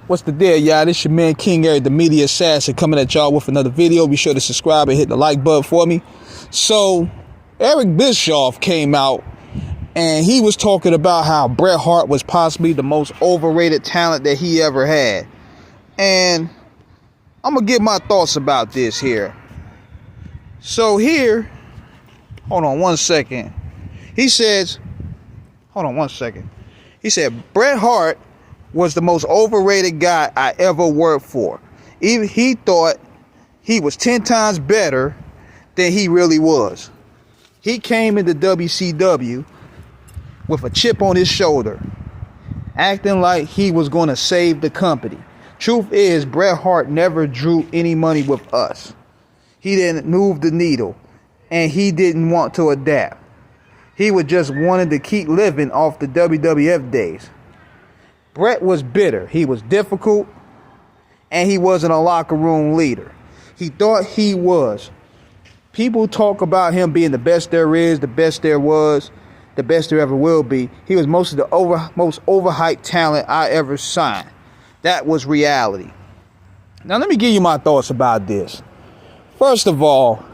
What's the deal, y'all? This your man King Eric, the media assassin, coming at y'all with another video. Be sure to subscribe and hit the like button for me. So, Eric Bischoff came out and he was talking about how Bret Hart was possibly the most overrated talent that he ever had. And I'm going to give my thoughts about this here. So here, hold on one second. He said, Bret Hart was the most overrated guy I ever worked for. Even he thought he was 10 times better than he really was. He came into WCW with a chip on his shoulder, acting like he was going to save the company. Truth is, Bret Hart never drew any money with us. He didn't move the needle, and he didn't want to adapt. He was just wanted to keep living off the WWF days. Bret was bitter. He was difficult, and he wasn't a locker room leader. He thought he was. People talk about him being the best there is, the best there was, the best there ever will be. He was most overhyped talent I ever signed. That was reality. Now let me give you my thoughts about this. First of all,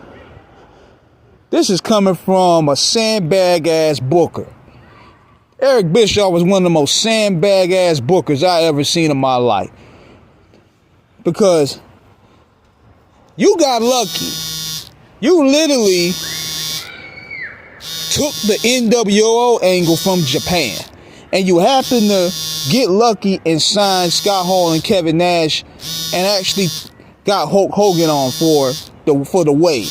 this is coming from a sandbag ass booker. Eric Bischoff was one of the most sandbag ass bookers I ever seen in my life. Because you got lucky. You literally took the NWO angle from Japan. And you happened to get lucky and sign Scott Hall and Kevin Nash and actually got Hulk Hogan on for the wave.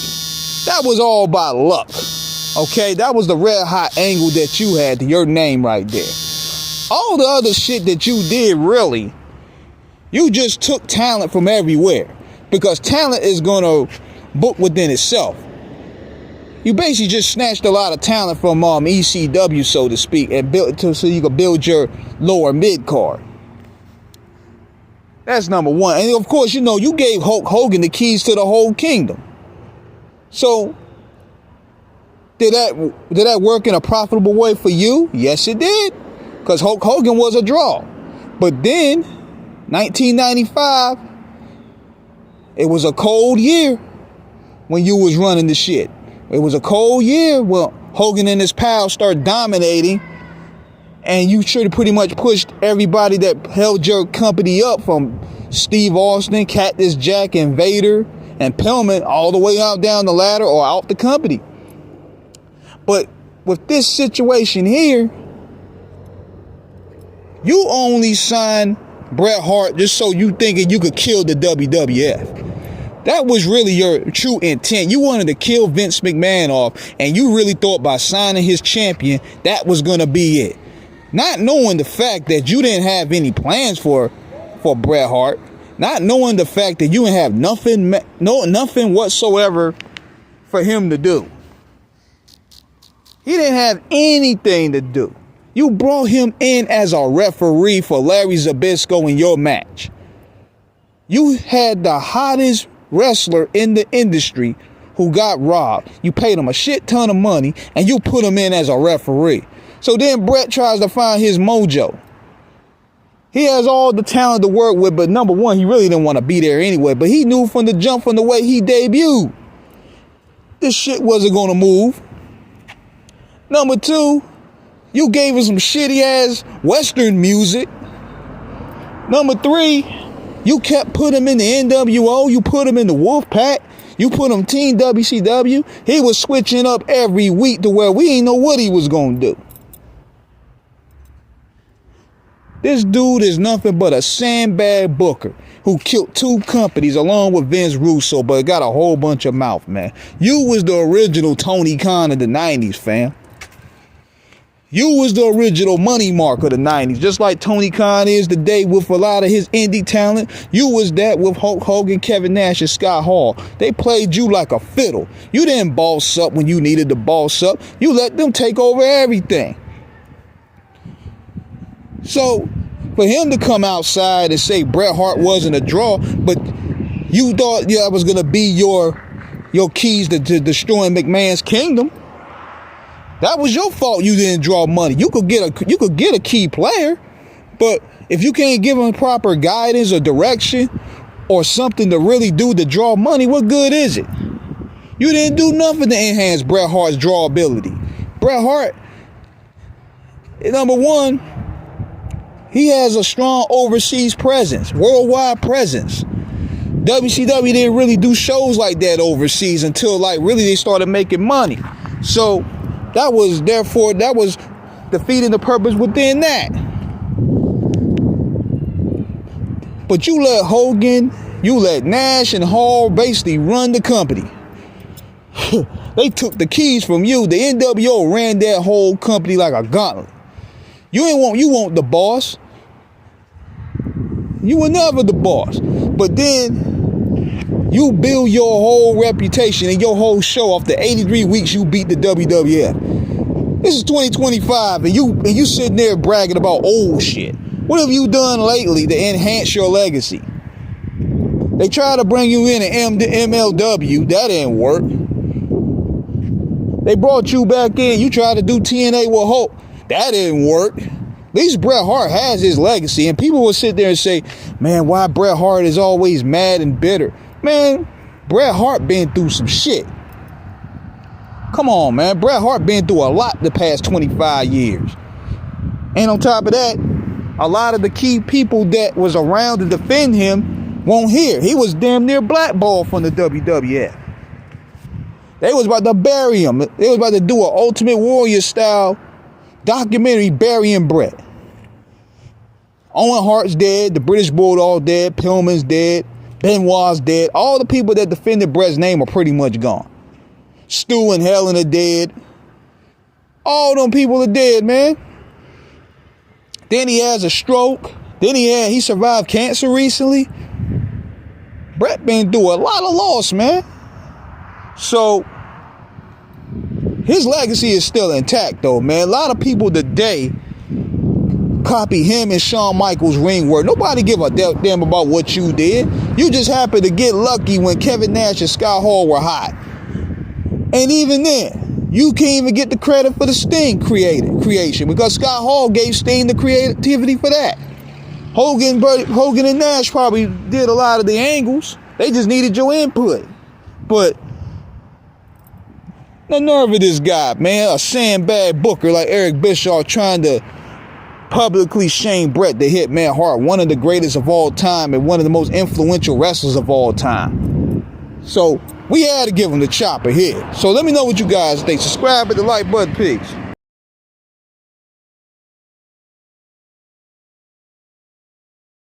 That was all by luck. Okay, that was the red hot angle that you had to your name right there. All the other shit that you did, really, you just took talent from everywhere. Because talent is going to book within itself. You basically just snatched a lot of talent from ECW, so to speak, and built it so you could build your lower mid card. That's number one. And of course, you know, you gave Hulk Hogan the keys to the whole kingdom. So, did that work in a profitable way for you? Yes, it did. Because Hulk Hogan was a draw. But then, 1995, it was a cold year when you was running the shit. It was a cold year when Hogan and his pals started dominating. And you should have pretty much pushed everybody that held your company up, from Steve Austin, Cactus Jack, and Vader, and Pillman, all the way out down the ladder or out the company. But with this situation here, you only signed Bret Hart just so you thinking you could kill the WWF. That was really your true intent. You wanted to kill Vince McMahon off, and you really thought by signing his champion, that was going to be it. Not knowing the fact that you didn't have any plans for Bret Hart. Not knowing the fact that you didn't have nothing whatsoever for him to do. He didn't have anything to do. You brought him in as a referee for Larry Zbyszko in your match. You had the hottest wrestler in the industry who got robbed. You paid him a shit ton of money and you put him in as a referee. So then Bret tries to find his mojo. He has all the talent to work with, but number one, he really didn't want to be there anyway. But he knew from the jump, from the way he debuted, this shit wasn't going to move. Number two, you gave him some shitty ass Western music. Number three, you kept putting him in the NWO. You put him in the Wolfpack. You put him Team WCW. He was switching up every week to where we didn't know what he was going to do. This dude is nothing but a sandbag booker who killed 2 companies along with Vince Russo, but got a whole bunch of mouth, man. You was the original Tony Khan of the 90s, fam. You was the original money mark of the 90s, just like Tony Khan is today with a lot of his indie talent. You was that with Hulk Hogan, Kevin Nash, and Scott Hall. They played you like a fiddle. You didn't boss up when you needed to boss up. You let them take over everything. So, for him to come outside and say Bret Hart wasn't a draw, but you thought that was going to be your keys to destroying McMahon's kingdom, that was your fault. You didn't draw money. You could get a key player, but If you can't give him proper guidance or direction or something to really do to draw money, what good is it? You didn't do nothing to enhance Bret Hart's draw ability. Bret Hart, number one, he has a strong overseas presence, worldwide presence. WCW didn't really do shows like that overseas until like really they started making money. So that was defeating the purpose within that. But you let Hogan, you let Nash and Hall basically run the company. They took the keys from you. The NWO ran that whole company like a gauntlet. You want the boss. You were never the boss. But then you build your whole reputation and your whole show off the 83 weeks you beat the WWF. This is 2025 and you sitting there bragging about old shit. What have you done lately to enhance your legacy? They tried to bring you in an MLW. That didn't work. They brought you back in. You tried to do TNA with Hope. That didn't work. At least Bret Hart has his legacy. And people will sit there and say, man, why Bret Hart is always mad and bitter? Man, Bret Hart been through some shit. Come on, man. Bret Hart been through a lot the past 25 years. And on top of that, a lot of the key people that was around to defend him won't hear. He was damn near blackballed from the WWF. They was about to bury him. They was about to do an Ultimate Warrior style documentary burying Bret. Owen Hart's dead. The British Bulldog dead. Pillman's dead. Benoit's dead. All the people that defended Bret's name are pretty much gone. Stu and Helen are dead. All them people are dead, man. Then he has a stroke. Then he survived cancer recently. Bret been through a lot of loss, man. So his legacy is still intact, though, man. A lot of people today copy him and Shawn Michaels' ring work. Nobody give a damn about what you did. You just happened to get lucky when Kevin Nash and Scott Hall were hot. And even then, you can't even get the credit for the Sting creation because Scott Hall gave Sting the creativity for that. Hogan and Nash probably did a lot of the angles. They just needed your input. But the nerve of this guy, man, a sandbag booker like Eric Bischoff trying to publicly shame Bret the Hitman Hart, one of the greatest of all time and one of the most influential wrestlers of all time. So we had to give him the chopper here. So let me know what you guys think. Subscribe, hit the like button. Peace.